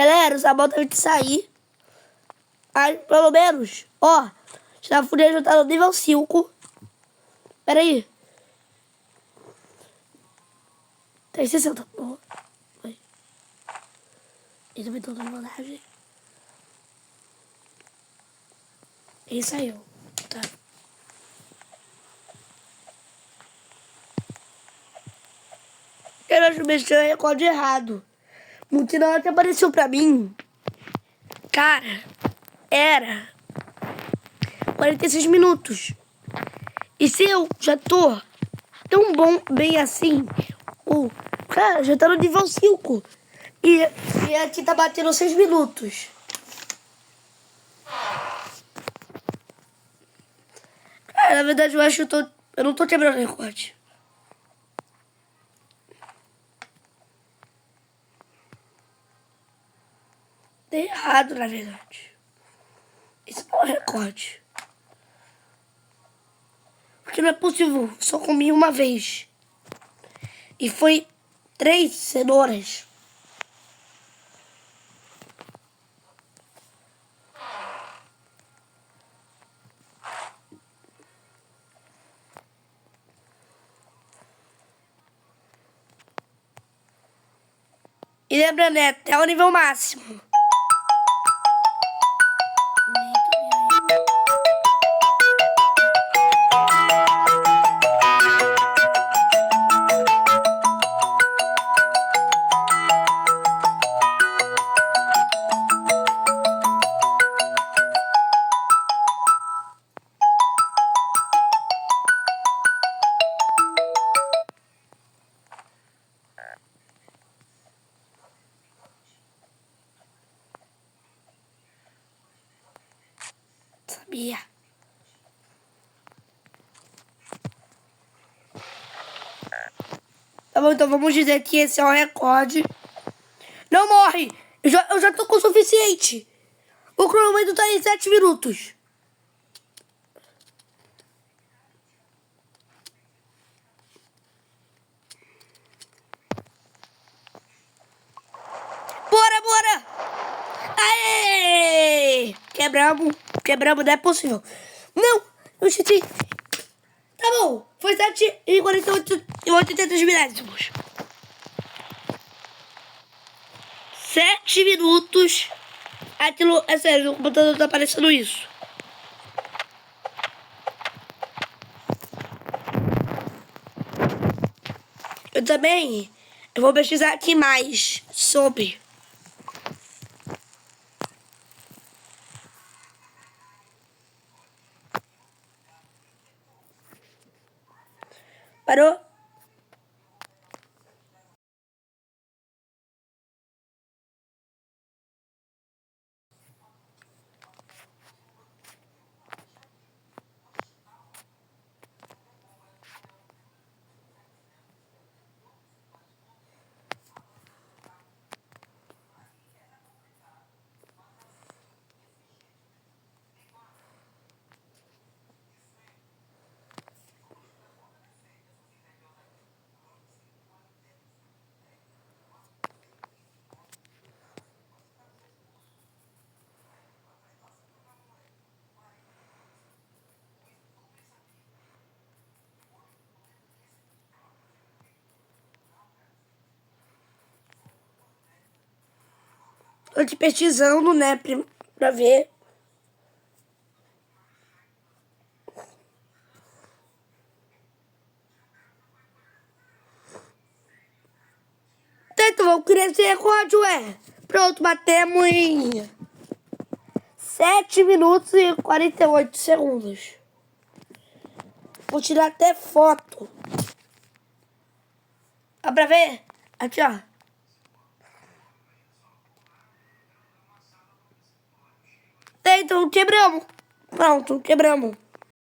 Galera, o Sabão teve que sair. Aí, pelo menos, ó. Chafurdez já tá no nível 5. Pera aí. Tem 60. Oh. Ele também tá dando vantagem. Ele saiu. Tá. Eu acho que eu recorde errado. No final que apareceu pra mim. Cara, era 46 minutos. E se eu já tô tão bem assim, o cara já tá no nível 5. E aqui tá batendo 6 minutos. Cara, na verdade eu acho que eu não tô quebrando recorde. Dei errado, na verdade. Esse não é recorde. Porque não é possível. Só comi uma vez. E foi 3 cenouras. E lembrando, é até o nível máximo. Sabia. Tá bom, então vamos dizer que esse é o recorde. Não morre! Eu já tô com o suficiente. O cronômetro tá em 7 minutos. Bora, bora! Aê! Quebramos, não é possível. Não, eu chutei. Tá bom, foi 7 e 48 e 83 milésimos. 7 minutos. Aquilo, é sério, o computador tá aparecendo isso. Eu vou pesquisar aqui mais sobre. Parou? Tô te pesquisando, né, pra ver. Tá, então vamos criar esse recorde, ué. Pronto, batemos em 7 minutos e 48 segundos. Vou tirar até foto. Dá pra ver? Aqui, ó. Tá, então quebramos. Pronto, quebramos.